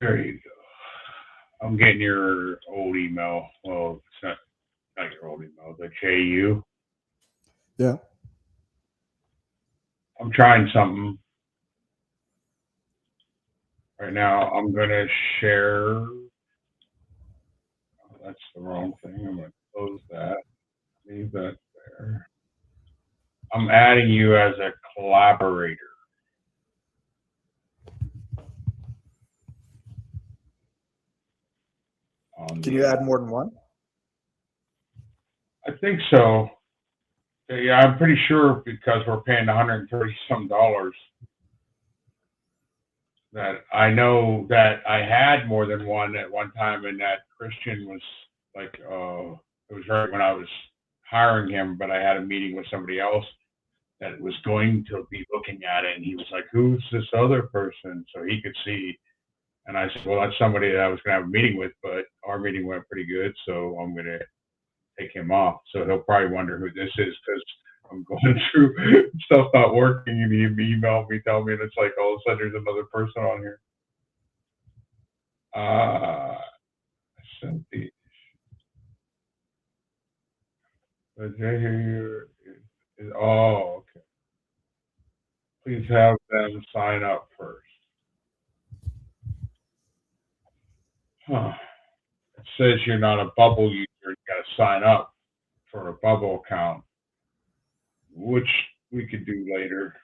There you go. I'm getting your old email. Well, it's not your old email. The JU. Yeah. I'm trying something right now. I'm gonna share. Oh, that's the wrong thing. I'm gonna close that. Leave that there. I'm adding you as a collaborator on Can the you app. add more than one? I think so. Yeah, I'm pretty sure because we're paying 130 some dollars that I know that I had more than one at one time, and that Christian was like, it was right when I was hiring him, but I had a meeting with somebody else that was going to be looking at it, and he was like, "Who's this other person?" So he could see, and I said, "Well, that's somebody that I was going to have a meeting with, but our meeting went pretty good, so I'm going to take him off." So he'll probably wonder who this is because I'm going through stuff not working, and he emailed me, telling me, and it's like all of a sudden there's another person on here. I sent the J here is, oh, okay. Please have them sign up first. Huh. It says you're not a bubble user. You got to sign up for a bubble account, which we could do later.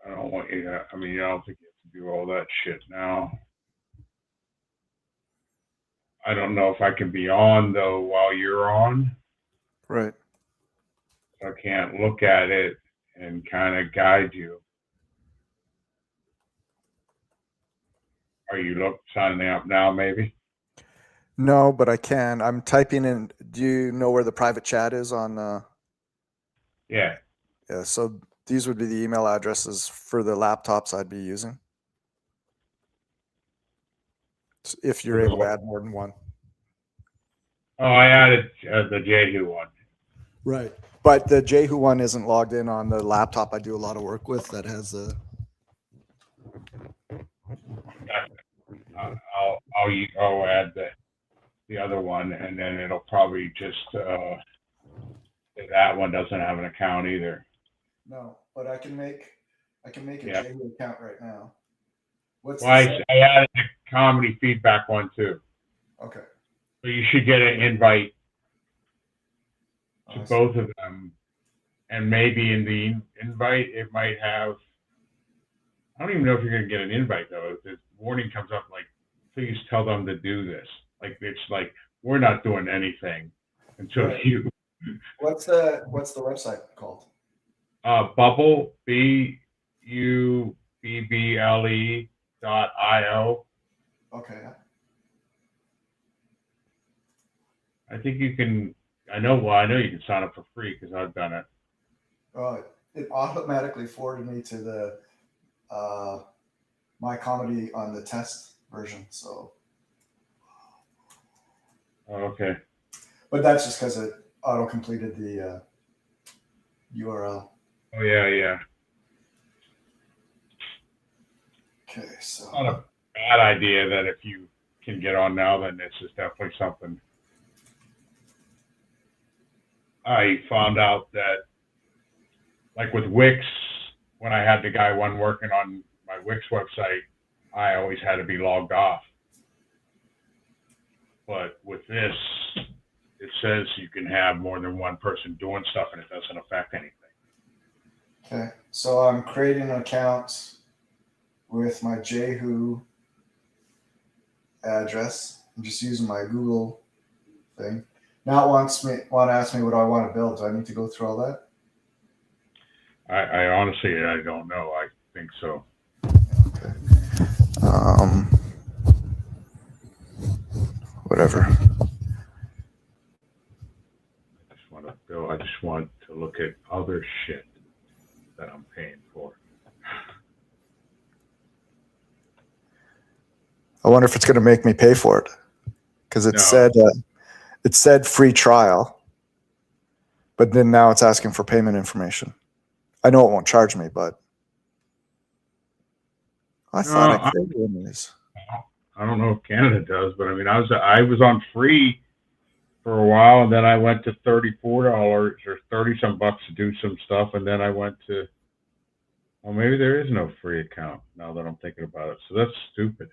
I don't want you to, I mean, I don't think you have to do all that shit now. I don't know if I can be on though while you're on. Right. I can't look at it and kind of guide you. Are you signing up now? Maybe. No, but I can. I'm typing in. Do you know where the private chat is on? Yeah. Yeah. So these would be the email addresses for the laptops I'd be using. If you're able to add more than one. Oh, I added the Jehu one. Right. But the Jehu one isn't logged in on the laptop I do a lot of work with that has a. I'll add the other one, and then it'll probably just that one doesn't have an account either. No, but I can make a Jehu account right now. What's I added the comedy feedback one too. Okay. So you should get an invite to both of them, and maybe in the invite it might have. I don't even know if you're going to get an invite though. If the warning comes up like, please tell them to do this. Like it's like we're not doing anything until you. What's the website called? Bubble BUBBLE.io. Okay. I think you can. I know you can sign up for free because I've done it. It automatically forwarded me to the my comedy on the test version. So. Okay. But that's just because it auto completed the URL. Oh yeah. Okay, so. It's not a bad idea that if you can get on now, then this is definitely something. I found out that, like with Wix, when I had the guy one working on my Wix website, I always had to be logged off. But with this, it says you can have more than one person doing stuff and it doesn't affect anything. Okay, so I'm creating an account with my Jehu address. I'm just using my Google thing. Now it want to ask me what I want to build. Do I need to go through all that? I honestly, I don't know. I think so. Okay. Whatever. I just want to look at other shit that I'm paying for. I wonder if it's going to make me pay for it because it said free trial, but then now it's asking for payment information. I know it won't charge me, but I No, thought I could win these. I don't know if Canada does, but I mean, I was on free for a while, and then I went to $34 or 30 some bucks to do some stuff, and then I went to, well, maybe there is no free account now that I'm thinking about it. So that's stupid.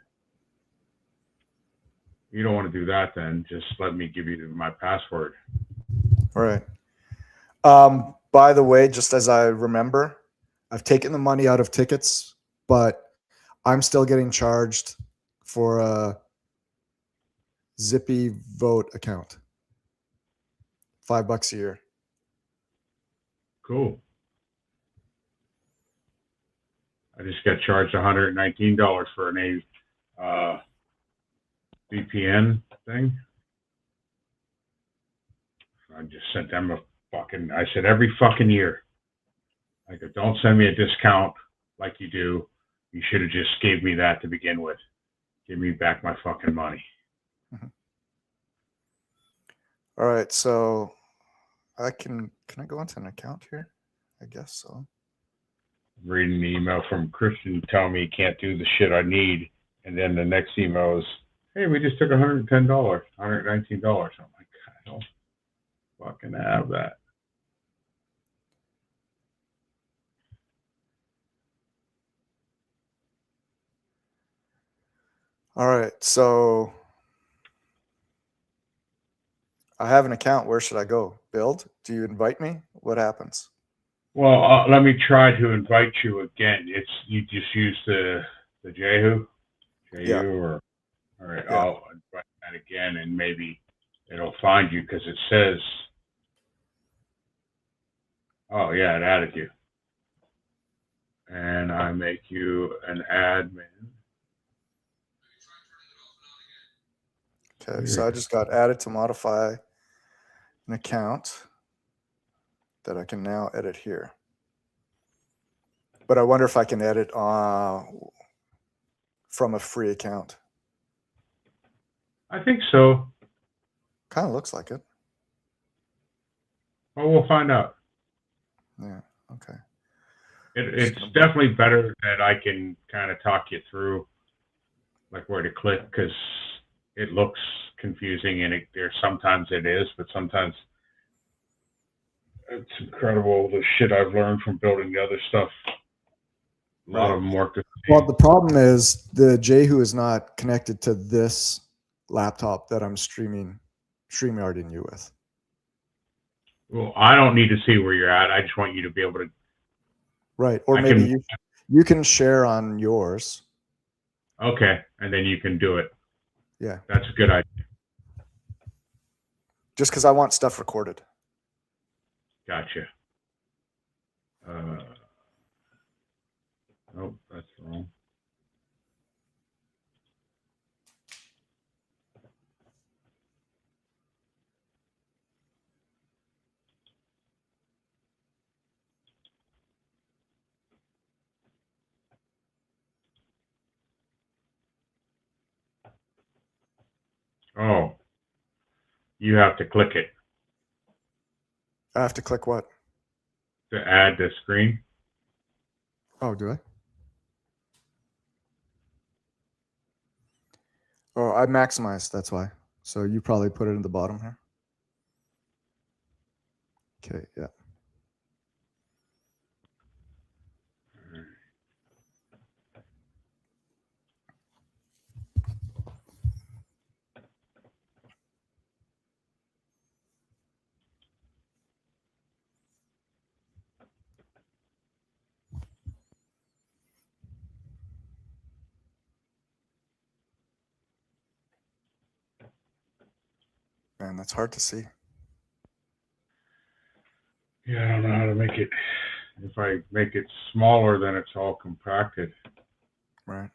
You don't want to do that, then just let me give you my password. Right. By the way, just as I remember, I've taken the money out of tickets, but I'm still getting charged for a Zippy Vote account. $5 a year. Cool. I just got charged $119 for an VPN thing. I just sent them a fucking. I said every fucking year. I go, don't send me a discount like you do. You should have just gave me that to begin with. Give me back my fucking money. All right, so can I go into an account here? I guess so. Reading the email from Christian telling me he can't do the shit I need, and then the next email is, hey, we just took $110, $119. I'm like, I don't fucking have that. All right, so I have an account. Where should I go? Build? Do you invite me? What happens? Well, let me try to invite you again. You just use the Jehu, Yeah. or all right. Yeah. I'll invite that again, and maybe it'll find you because it says, oh yeah, it added you, and I make you an admin. Okay, so I just got added to modify an account that I can now edit here. But I wonder if I can edit from a free account. I think so. Kind of looks like it. Well, we'll find out. Yeah. Okay. It's definitely better that I can kind of talk you through, like where to click, because it looks confusing, and sometimes it is, but sometimes it's incredible the shit I've learned from building the other stuff. A lot of them work the same. Well, the problem is the Jehu is not connected to this laptop that I'm StreamYarding you with. Well, I don't need to see where you're at. I just want you to be able to. Right. Or maybe you can share on yours. Okay. And then you can do it. Yeah. That's a good idea. Just because I want stuff recorded. Gotcha. Nope, that's wrong. Oh, you have to click it I have to click what? to add the screen. Oh, do I? Oh, I maximized. That's why. So you probably put it in the bottom here. Okay. Yeah. Man, that's hard to see. Yeah, I don't know how to make it. If I make it smaller, then it's all compacted. Right.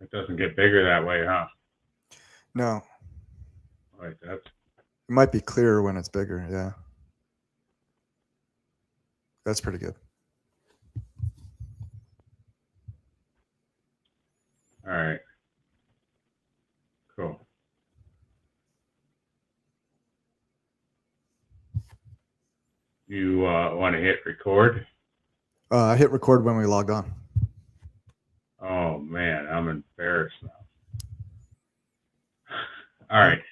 It doesn't get bigger that way, huh? No. Like that's. It might be clearer when it's bigger. Yeah. That's pretty good. All right. Cool. You want to hit record? Hit record when we logged on. Oh man, I'm embarrassed now. All right.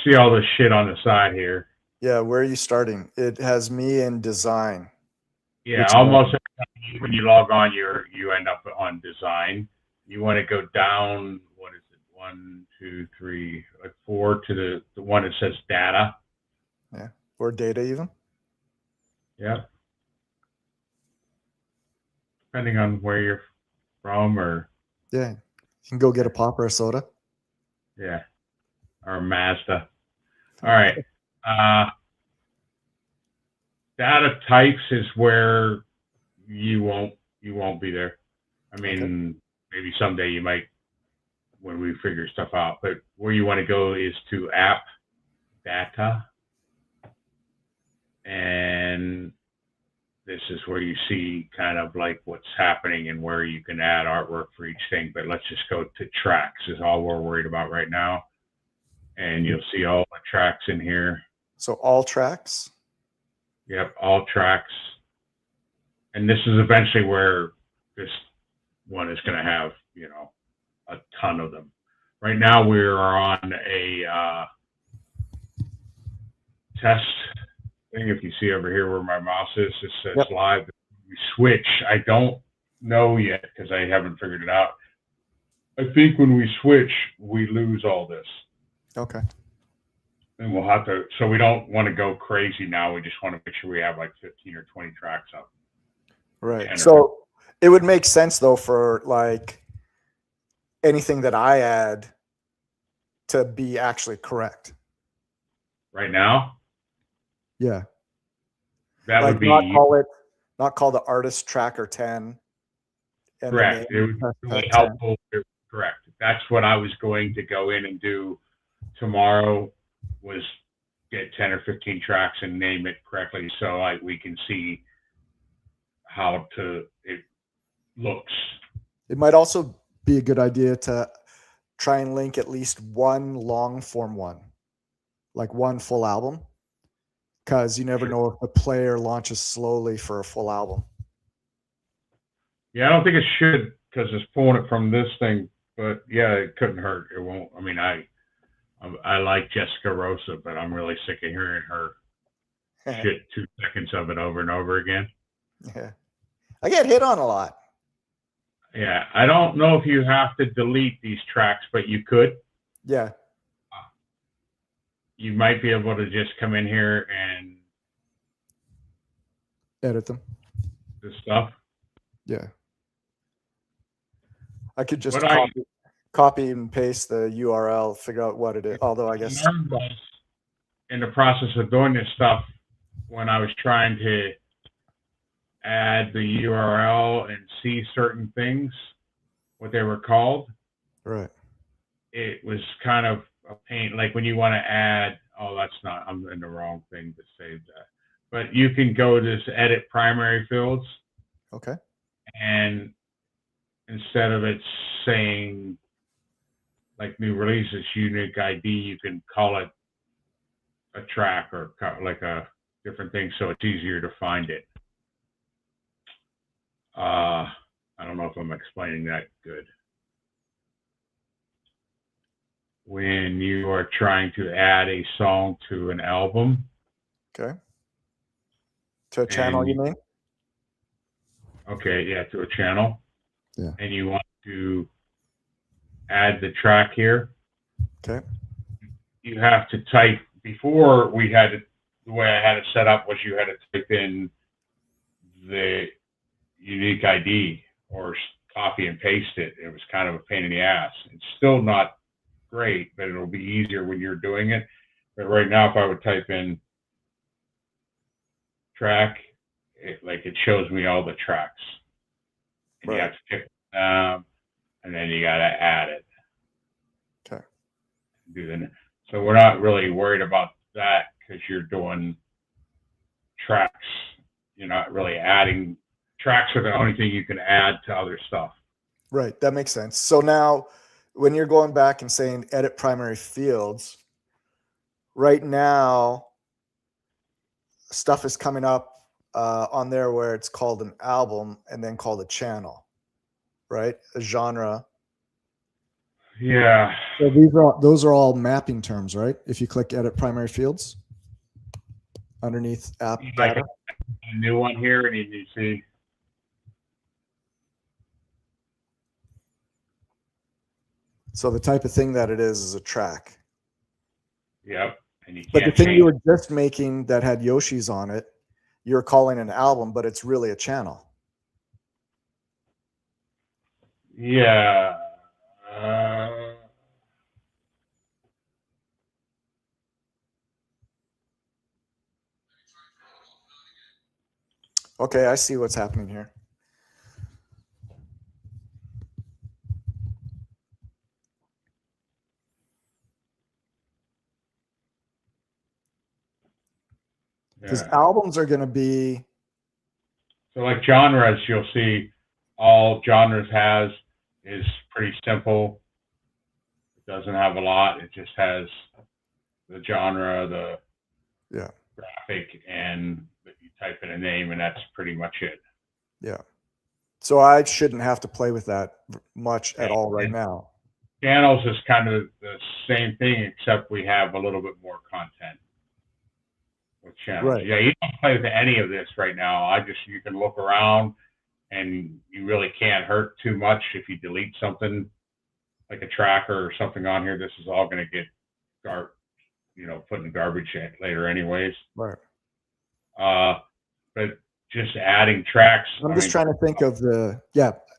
See all this shit on the side here. Yeah, where are you starting? It has me in design. Yeah, almost every time when you log on, you end up on design. You want to go down. What is it? 1, 2, 3, like 4 to the one that says data. Yeah, or data even. Yeah. Depending on where you're from, or yeah, you can go get a pop or a soda. Yeah, or a Mazda. All right. Data types is where you won't be there. I mean, maybe someday you might when we figure stuff out. But where you want to go is to app data, and this is where you see kind of like what's happening and where you can add artwork for each thing. But let's just go to tracks is all we're worried about right now. And you'll see all the tracks in here. So all tracks? Yep, all tracks. And this is eventually where this one is going to have, a ton of them. Right now we are on a test thing. If you see over here where my mouse is, it says live. We switch. I don't know yet because I haven't figured it out. I think when we switch, we lose all this. Okay. And we'll have to, so we don't want to go crazy now. We just want to make sure we have like 15 or 20 tracks up. Right. So it would make sense though for like anything that I add to be actually correct. Right now? Yeah. That like would be not call the artist tracker 10. And correct. It would be really helpful. Correct. That's what I was going to go in and do tomorrow was get 10 or 15 tracks and name it correctly so like we can see how it looks. It might also be a good idea to try and link at least one long form one, like one full album, because you never know if the player launches slowly for a full album. Yeah, I don't think it should because it's pulling it from this thing, but yeah, it couldn't hurt. It won't. I mean, I like Jessica Rosa, but I'm really sick of hearing her shit 2 seconds of it over and over again. Yeah. I get hit on a lot. Yeah. I don't know if you have to delete these tracks, but you could. Yeah. You might be able to just come in here and edit them. The stuff. Yeah. I could just copy and paste the URL, figure out what it is. Although I guess in the process of doing this stuff, when I was trying to add the URL and see certain things, what they were called, right? It was kind of a pain. Like when you want to add, I'm in the wrong thing to save that. But you can go to this edit primary fields. Okay. And instead of it saying like new releases, unique ID, you can call it a track or like a different thing so it's easier to find it. I don't know if I'm explaining that good. When you are trying to add a song to an album. Okay. To a channel, you mean? Okay, yeah, to a channel. Yeah. And you want to add the track here. Okay. You have to type, before we had it, the way I had it set up was you had to type in the unique ID or copy and paste it. It was kind of a pain in the ass. It's still not great, but it'll be easier when you're doing it. But right now, if I would type in track, it shows me all the tracks. And you have to pick them, and then you got to add it. Okay. So we're not really worried about that because you're doing tracks. You're not really adding. Tracks are the only thing you can add to other stuff. Right. That makes sense. So now when you're going back and saying edit primary fields, right now stuff is coming up on there where it's called an album and then called a channel, right? A genre. Yeah. So those are all mapping terms, right? If you click edit primary fields underneath app Like data. a new one here, and you see. So the type of thing that it is a track. Yep. And you But the can't thing you change. were just making that had Yoshi's on it, you're calling an album, but it's really a channel. Yeah. Okay, I see what's happening here. Because Yeah. albums are going to be. So like genres, you'll see all genres has is pretty simple. It doesn't have a lot. It just has the genre, the Yeah. graphic, and you type in a name, and that's pretty much it. Yeah. So I shouldn't have to play with that much at all right And now. channels is kind of the same thing, except we have a little bit more content with channels. Right. Yeah, you don't play with any of this right now. You can look around, and you really can't hurt too much if you delete something like a tracker or something on here. This is all going to get put in garbage later anyways. Right. But just adding tracks. I'm just trying to think of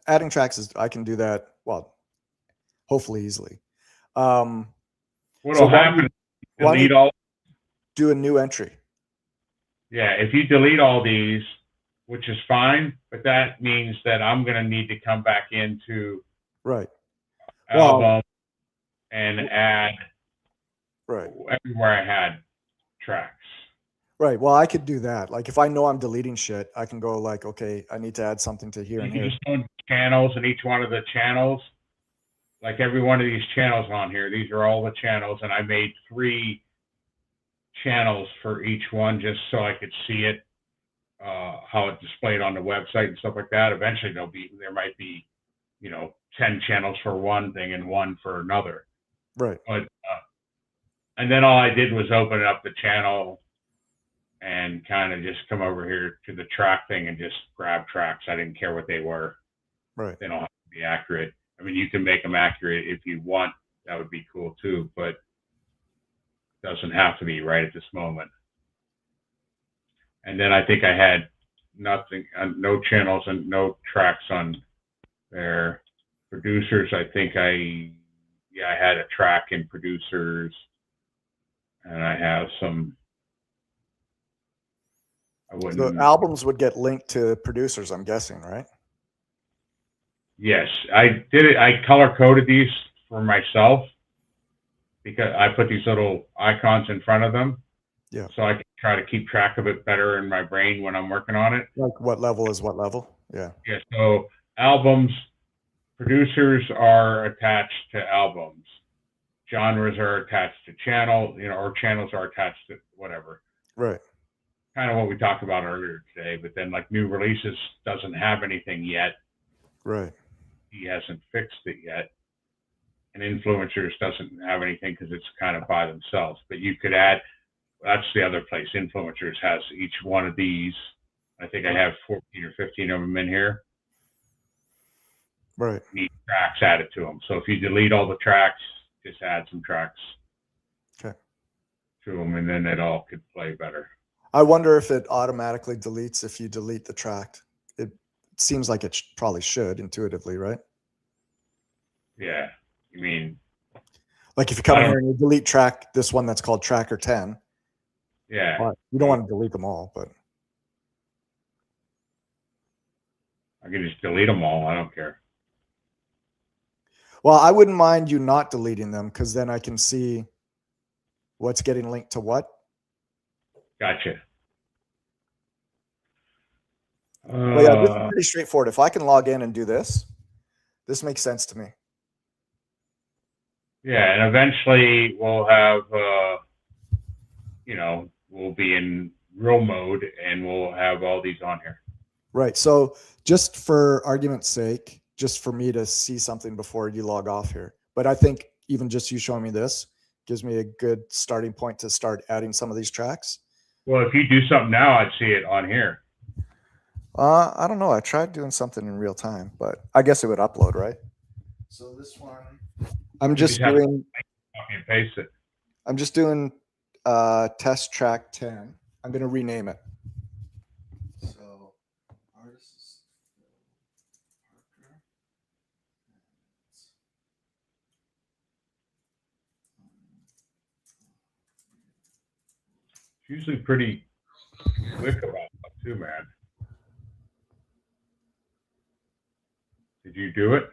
adding tracks I can do that. Well, hopefully easily. What'll happen? Delete all. Do a new entry. Yeah, if you delete all these, which is fine, but that means that I'm going to need to come back into right album and add right everywhere I had tracks. Right. Well, I could do that. Like if I know I'm deleting shit, I can go like, okay, I need to add something to here and here. Just go into channels, and each one of the channels, like every one of these channels on here, these are all the channels, and I made 3 channels for each one just so I could see it, how it displayed on the website and stuff like that. Eventually there might be, 10 channels for one thing and 1 for another. Right. But, and then all I did was open up the channel and kind of just come over here to the track thing and just grab tracks. I didn't care what they were. Right. They don't have to be accurate. I mean, you can make them accurate if you want. That would be cool too, but it doesn't have to be right at this moment. And then I think I had nothing, no channels and no tracks on there. Producers, I think I had a track in producers, and I have some. So albums would get linked to producers, I'm guessing, right? Yes, I did it. I color coded these for myself because I put these little icons in front of them. Yeah. So I can try to keep track of it better in my brain when I'm working on it. Like what level is what level? Yeah. Yeah. So albums, producers are attached to albums. Genres are attached to channel, or channels are attached to whatever. Right. Kind of what we talked about earlier today, but then like new releases doesn't have anything yet. Right. He hasn't fixed it yet. And influencers doesn't have anything because it's kind of by themselves. But you could add, that's the other place. Influencers has each one of these. I think I have 14 or 15 of them in here. Right. Need tracks added to them. So if you delete all the tracks, just add some tracks to them, and then it all could play better. I wonder if it automatically deletes if you delete the track. It seems like it probably should intuitively, right? Yeah. You mean, like if you come in here and you delete track, this one that's called tracker 10. Yeah. You don't want to delete them all, but I can just delete them all. I don't care. Well, I wouldn't mind you not deleting them because then I can see what's getting linked to what. Gotcha. But yeah, this is pretty straightforward. If I can log in and do this, this makes sense to me. Yeah, and eventually we'll have, we'll be in real mode, and we'll have all these on here. Right. So just for argument's sake, just for me to see something before you log off here. But I think even just you showing me this gives me a good starting point to start adding some of these tracks. Well, if you do something now, I'd see it on here. I don't know. I tried doing something in real time, but I guess it would upload, right? So this one, I'm just doing. Copy and paste it. I'm just doing test track 10. I'm going to rename it. So artists. It's usually pretty quick about that too, man. Did you do it?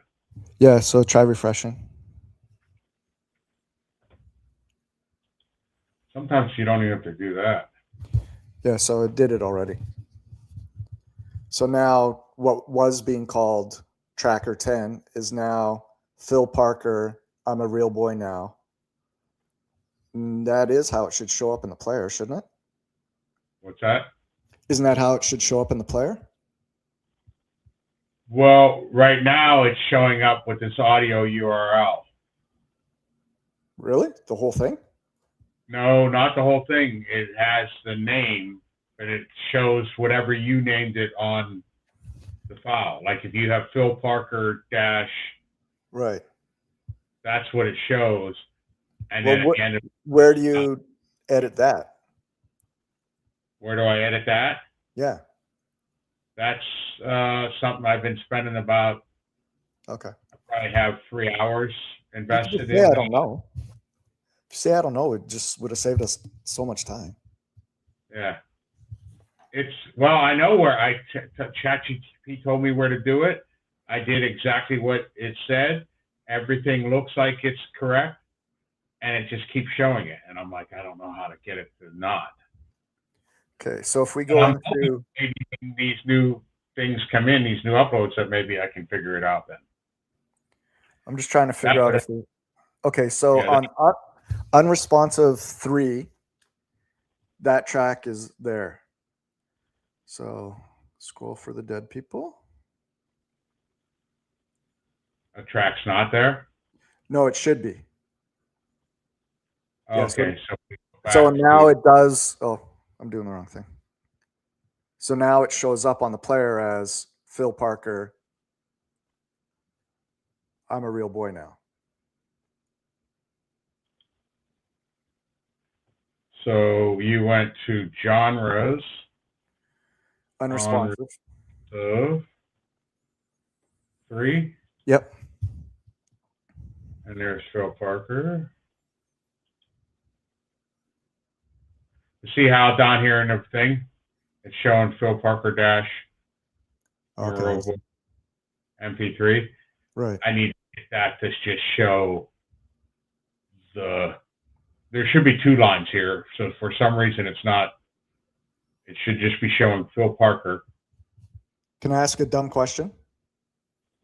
Yeah, so try refreshing. Sometimes you don't even have to do that. Yeah, so it did it already. So now what was being called Tracker 10 is now Phil Parker, I'm a Real Boy Now. And that is how it should show up in the player, shouldn't it? What's that? Isn't that how it should show up in the player? Well, right now it's showing up with this audio URL. Really? The whole thing? No, not the whole thing. It has the name, but it shows whatever you named it on the file. Like if you have Phil Parker dash, right, that's what it shows. And well, then at the end of, where do you edit that? Where do I edit that? Yeah. That's something I've been spending about. Okay. I probably have 3 hours invested in. Yeah, I don't know. If you say I don't know, it just would have saved us so much time. Yeah. Well, I know where ChatGPT told me where to do it. I did exactly what it said. Everything looks like it's correct, and it just keeps showing it. And I'm like, I don't know how to get it to not. Okay, so if we go into these new things come in, these new uploads, that maybe I can figure it out then. I'm just trying to figure out if we. Okay, so on unresponsive 3, that track is there. So scroll for the dead people. A track's not there? No, it should be. Okay, so now it does. Oh, I'm doing the wrong thing. So now it shows up on the player as Phil Parker, I'm a Real Boy Now. So you went to genres. Unresponsive. 3. Yep. And there's Phil Parker. You see how down here in the thing, it's showing Phil Parker dash MP3. Right. I need to get that to just show there should be 2 lines here. So for some reason it's not. It should just be showing Phil Parker. Can I ask a dumb question?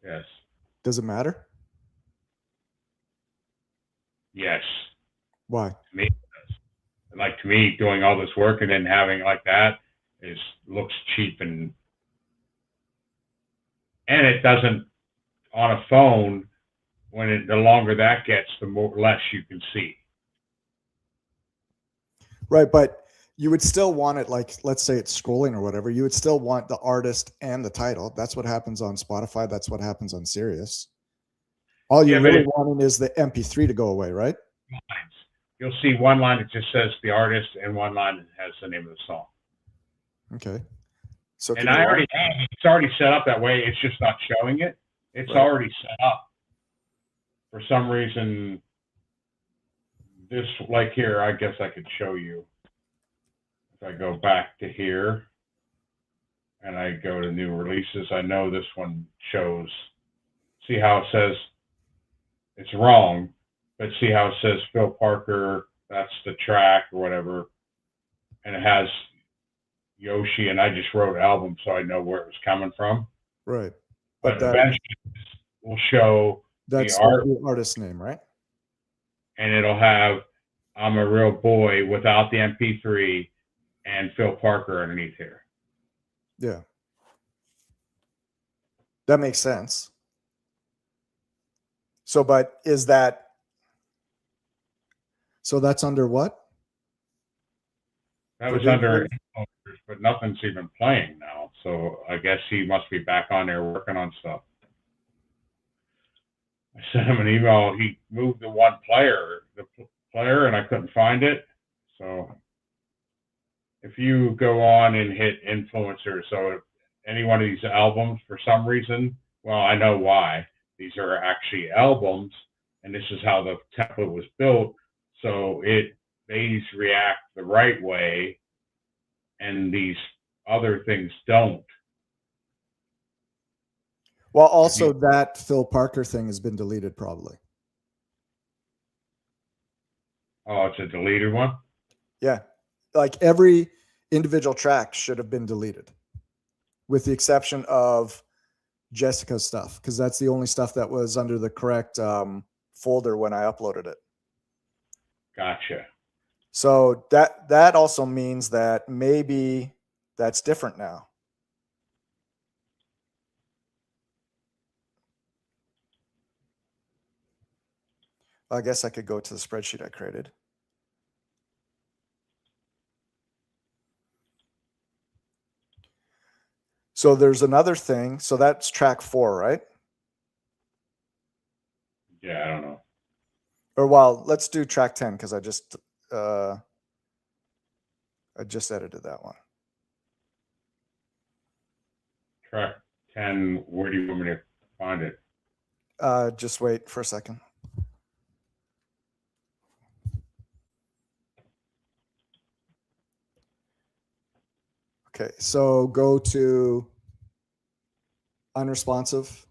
Yes. Does it matter? Yes. Why? To me, it does. Like to me, doing all this work and then having like that looks cheap and it doesn't on a phone. The longer that gets, the less you can see. Right, but you would still want it, like, let's say it's scrolling or whatever, you would still want the artist and the title. That's what happens on Spotify. That's what happens on Sirius. All you're really wanting is the MP3 to go away, right? Lines. You'll see one line that just says the artist and one line that has the name of the song. Okay. So and I already have it. It's already set up that way. It's just not showing it. It's already set up. For some reason, this, like here, I guess I could show you. If I go back to here and I go to new releases, I know this one shows. See how it says it's wrong, but see how it says Phil Parker, that's the track or whatever, and it has Yoshi, and I just wrote album so I know where it was coming from. Right. But eventually we'll show that's the artist name, right? And it'll have I'm a Real Boy without the MP3 and Phil Parker underneath here. Yeah. That makes sense. So, but is that, so that's under what? That was under influencers, but nothing's even playing now. So I guess he must be back on there working on stuff. I sent him an email. He moved the player, and I couldn't find it. So if you go on and hit influencers, so any one of these albums, for some reason, well, I know why. These are actually albums, and this is how the template was built. So these react the right way, and these other things don't. Well, also that Phil Parker thing has been deleted probably. Oh, it's a deleted one? Yeah. Like every individual track should have been deleted, with the exception of Jessica's stuff, because that's the only stuff that was under the correct folder when I uploaded it. Gotcha. So that also means that maybe that's different now. I guess I could go to the spreadsheet I created. So there's another thing. So that's track 4, right? Yeah, I don't know. Or well, let's do track 10 because I just edited that one. Track 10, where do you want me to find it? Just wait for a second. Okay, so go to unresponsive.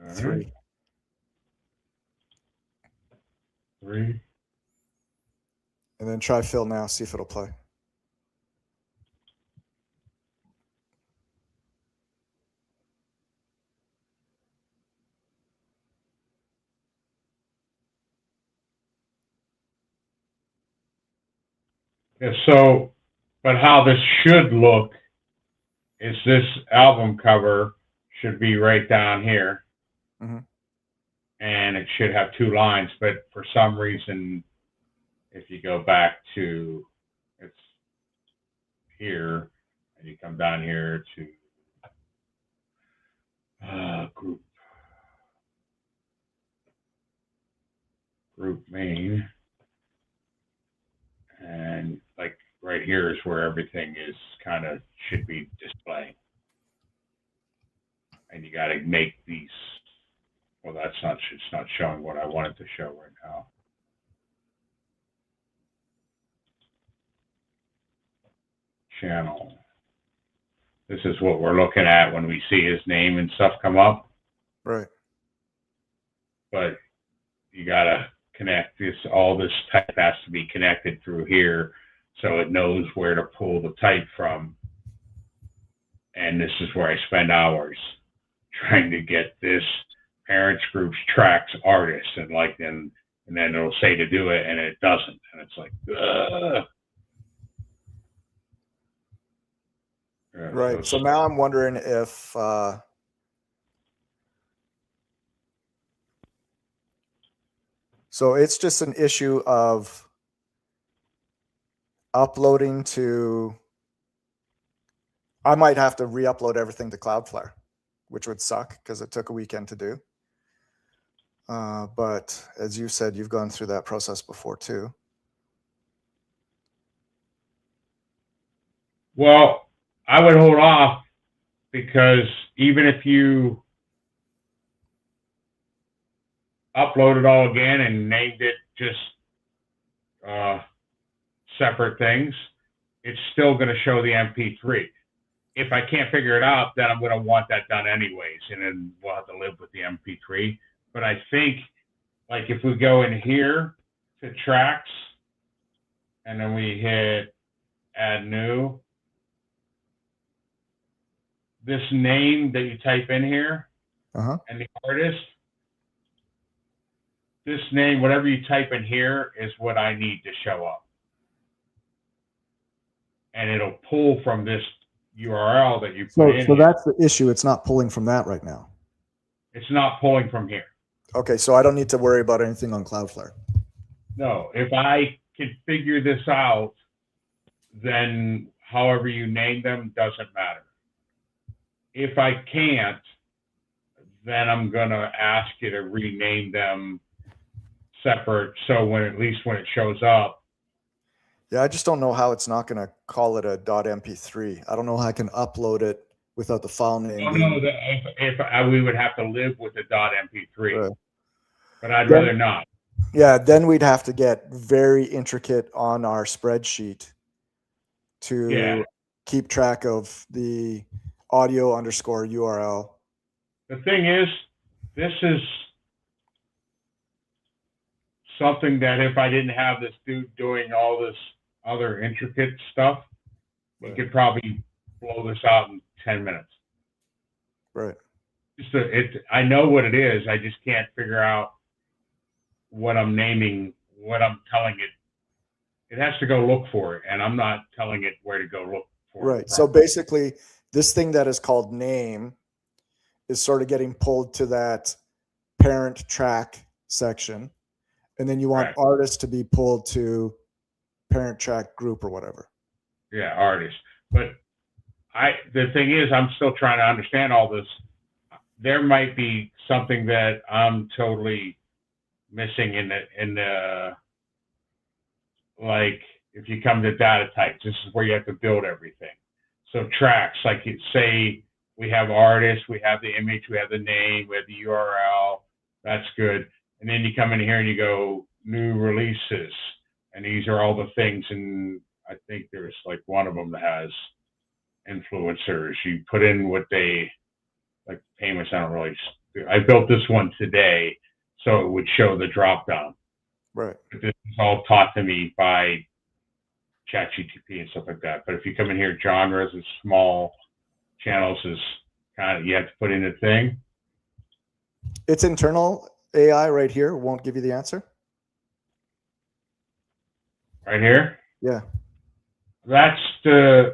All 3. 3. And then try Phil now, see if it'll play. Yeah, so, but how this should look is this album cover should be right down here. Mm-hmm. And it should have 2 lines, but for some reason, if you go back to, it's here, and you come down here to group main, and like right here is where everything is kind of should be displaying. And you got to make these, well, it's not showing what I want it to show right now. Channel. This is what we're looking at when we see his name and stuff come up. Right. But you got to connect this, all this type has to be connected through here so it knows where to pull the type from. And this is where I spend hours trying to get this parents groups tracks artists, and like then it'll say to do it and it doesn't, and it's like ugh. Right. So now I'm wondering if so it's just an issue of uploading to, I might have to re-upload everything to Cloudflare, which would suck because it took a weekend to do. But as you said, you've gone through that process before too. Well, I would hold off, because even if you upload it all again and named it just separate things, it's still going to show the MP3. If I can't figure it out, then I'm going to want that done anyways, and then we'll have to live with the MP3. But I think, like, if we go in here to tracks, and then we hit add new, this name that you type in here, and the artist, this name, whatever you type in here, is what I need to show up. And it'll pull from this URL that you put in. So that's the issue. It's not pulling from that right now. It's not pulling from here. Okay, so I don't need to worry about anything on Cloudflare. No, if I can figure this out, then however you name them doesn't matter. If I can't, then I'm going to ask you to rename them separate, so when at least when it shows up. Yeah, I just don't know how it's not going to call it a .mp3. I don't know how I can upload it without the file name. If we would have to live with the .mp3, Right. but I'd rather not. Yeah, then we'd have to get very intricate on our spreadsheet to keep track of the audio underscore URL. The thing is, this is something that if I didn't have this dude doing all this other intricate stuff, we could probably blow this out in 10 minutes. Right. I know what it is. I just can't figure out what I'm naming, what I'm telling it. It has to go look for it, and I'm not telling it where to go look for it. Right. So basically, this thing that is called name is sort of getting pulled to that parent track section. And then you want artist to be pulled to parent track group or whatever. Yeah, artist. But the thing is, I'm still trying to understand all this. There might be something that I'm totally missing in the like, if you come to data types, this is where you have to build everything. So tracks, like you say, we have artists, we have the image, we have the name, we have the URL. That's good. And then you come in here and you go new releases, and these are all the things. And I think there's like one of them that has influencers. You put in what they like payments. I don't really. I built this one today, so it would show the drop down. Right. But this is all taught to me by ChatGPT and stuff like that. But if you come in here, genres and small channels is kind of, you have to put in a thing. It's internal AI right here won't give you the answer. Right here? Yeah. That's to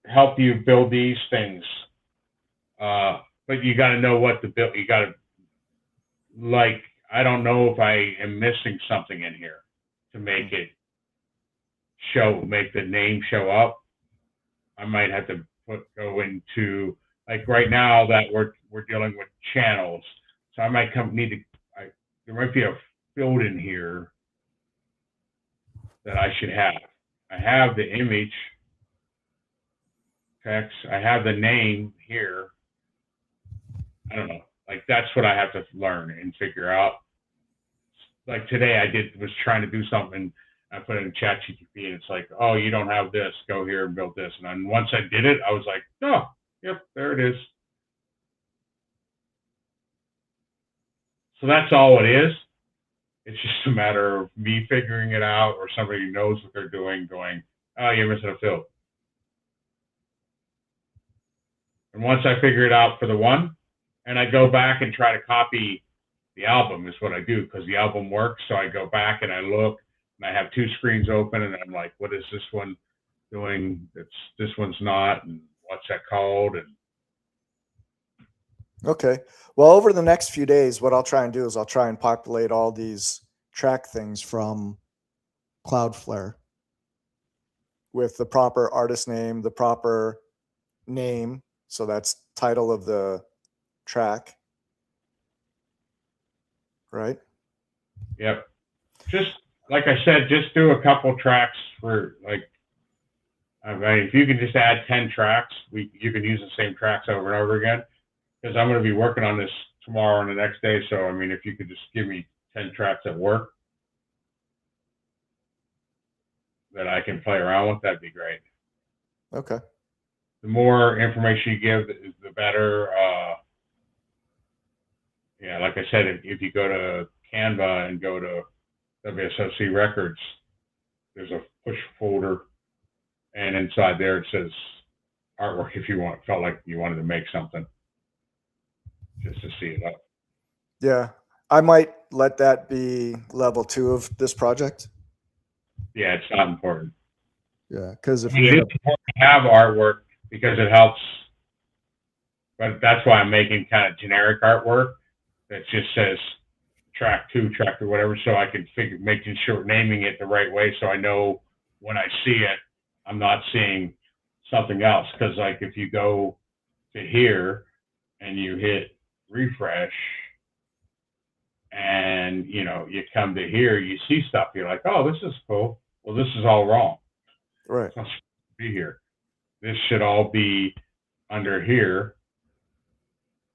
help you build these things. But you got to know what to build. You got to, like, I don't know if I am missing something in here to make it make the name show up. I might have to go into, like right now that we're dealing with channels. So I might there might be a field in here that I should have. I have the image text. I have the name here. I don't know. Like, that's what I have to learn and figure out. Like today was trying to do something. I put it in ChatGPT and it's like, oh, you don't have this. Go here and build this. And then once I did it, I was like, oh, yep, there it is. So that's all it is. It's just a matter of me figuring it out, or somebody who knows what they're doing going, oh, you're missing a field. And once I figure it out for the one, and I go back and try to copy the album is what I do, because the album works. So I go back and I look, and I have two screens open, and I'm like, what is this one doing? This one's not, and what's that called? And okay. Well, over the next few days, what I'll try and do is I'll try and populate all these track things from Cloudflare with the proper artist name, the proper name. So that's title of the track. Right? Yep. Just like I said, just do a couple tracks for, like, I mean, if you can just add 10 tracks, you can use the same tracks over and over again. Because I'm going to be working on this tomorrow and the next day. So, I mean, if you could just give me 10 tracks at work that I can play around with, that'd be great. Okay. The more information you give, the better. Yeah, like I said, if you go to Canva and go to WSOC Records, there's a push folder, and inside there it says artwork if you felt like you wanted to make something, just to see it up. Yeah. I might let that be level 2 of this project. Yeah, it's not important. Yeah, because if I mean, we it end is up, important to have artwork because it helps, but that's why I'm making kind of generic artwork that just says track 2, track 3, whatever, so I can figure making sure naming it the right way so I know when I see it, I'm not seeing something else. Because like if you go to here and you hit refresh and you come to here, you see stuff, you're like, oh, this is cool. Well, this is all wrong. right, It's not supposed to be here. This should all be under here.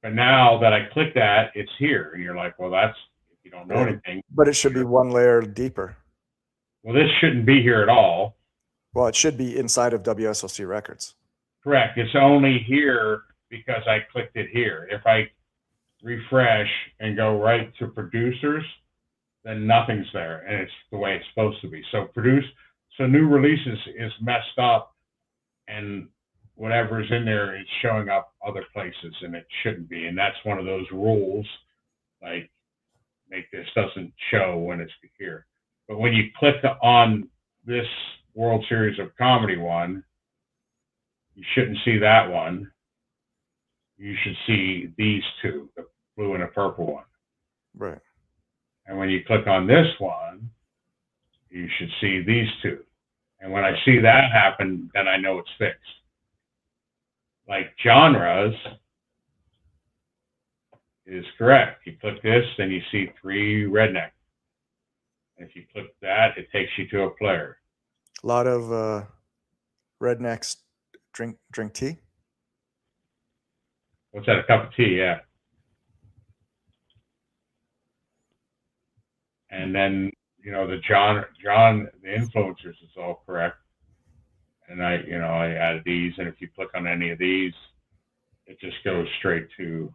But now that I click that, it's here. And you're like, well, that's, if you don't know yeah, anything, but it should be one layer deeper. well, this shouldn't be here at all. Well, it should be inside of WSOC records. Correct. It's only here because I clicked it here. If I refresh and go right to producers, then nothing's there, and it's the way it's supposed to be. So new releases is messed up, and whatever's in there is showing up other places, and it shouldn't be. And that's one of those rules, like make this doesn't show when it's here. But when you click on this World Series of Comedy one, you shouldn't see that one. You should see these two, the blue and the purple one. Right. And when you click on this one, you should see these two. And when I see that happen, then I know it's fixed. Like genres is correct. You click this, then you see 3 redneck. If you click that, it takes you to a player. A lot of rednecks drink tea. What's that? A cup of tea? Yeah. And then the the influencers is all correct. And I added these, and if you click on any of these, it just goes straight to.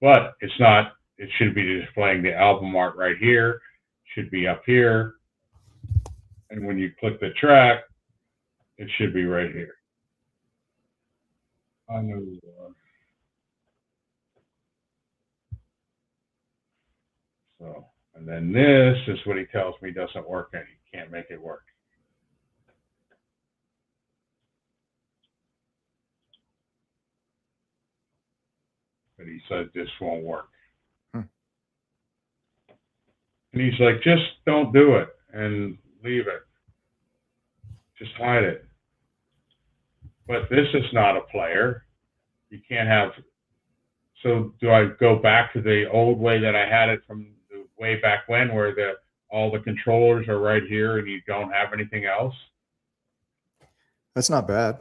But it's not. It should be displaying the album art right here. Should be up here. And when you click the track, it should be right here. I know you are. So, and then this is what he tells me doesn't work, and he can't make it work. But he said this won't work. And he's like, just don't do it and leave it. Just hide it. But this is not a player. You can't have. So do I go back to the old way that I had it from the way back when, where all the controllers are right here and you don't have anything else? That's not bad.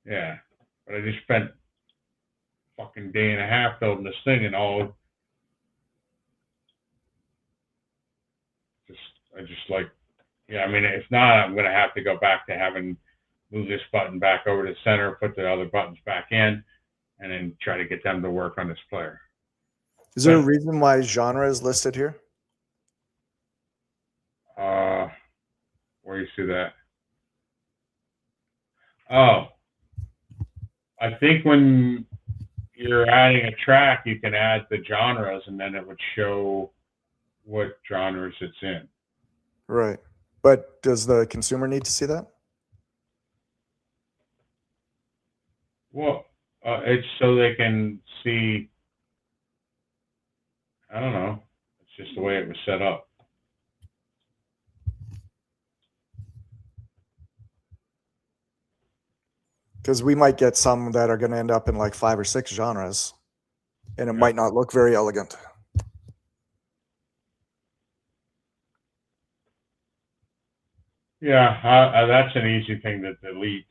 Yeah, but I just spent a fucking day and a half building this thing, and I just like, yeah. I mean, if not, I'm gonna have to go back to having move this button back over to the center, put the other buttons back in, and then try to get them to work on this player. Is there a reason why genre is listed here? Where you see that? Oh, I think when you're adding a track, you can add the genres, and then it would show what genres it's in. Right. But does the consumer need to see that? Well, it's so they can see. I don't know. It's just the way it was set up. Because we might get some that are going to end up in like 5 or 6 genres, and it might not look very elegant. Yeah, that's an easy thing to delete.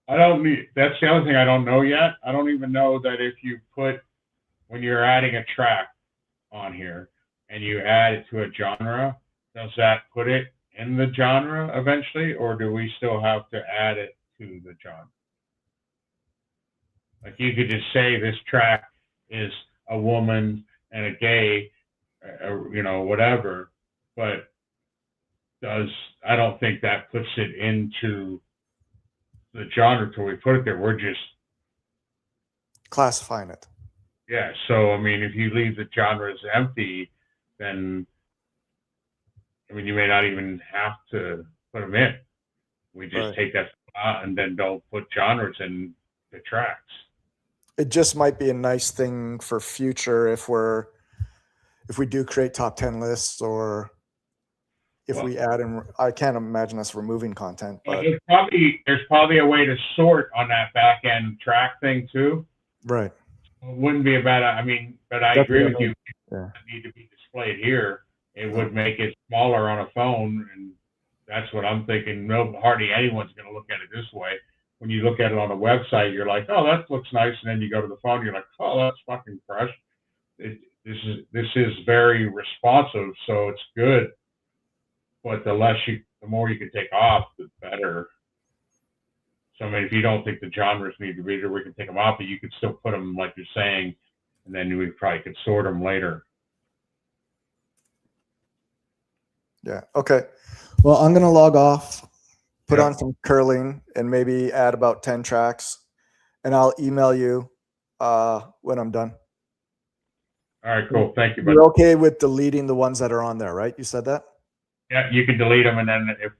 I don't need. That's the other thing I don't know yet. I don't even know that if you put when you're adding a track on here and you add it to a genre, does that put it in the genre eventually, or do we still have to add it to the genre? Like you could just say this track is a woman and a gay, whatever, but I don't think that puts it into the genre till we put it there. We're just classifying it. Yeah. So, I mean, if you leave the genres empty, then, I mean, you may not even have to put them in. We just Right. take that out and then don't put genres in the tracks. It just might be a nice thing for future if we do create top 10 lists, or if Well, we add in. I can't imagine us removing content, but there's probably a way to sort on that back end track thing too. right. It wouldn't be a bad. I mean, but I That's agree what I with mean. you. Yeah. It need to be displayed here. It No. would make it smaller on a phone, and that's what I'm thinking. No, hardly anyone's going to look at it this way. When you look at it on a website, you're like, oh, that looks nice, and then you go to the phone, you're like, oh, that's fucking fresh. This is very responsive, so it's good. But the more you can take off, the better. So I mean, if you don't think the genres need to be there, we can take them off, but you could still put them like you're saying, and then we probably could sort them later. Yeah. Okay. Well, I'm gonna log off, put Yeah. on some curling, and maybe add about 10 tracks, and I'll email you when I'm done. All right, cool. Thank you, buddy. You're okay with deleting the ones that are on there, right? You said that? Yeah, you can delete them, and then if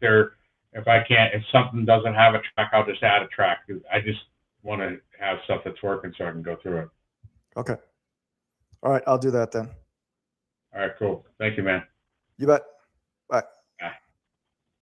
something doesn't have a track, I'll just add a track. I just want to have stuff that's working so I can go through it. Okay. All right. I'll do that then. All right, cool. Thank you, man. You bet. Bye.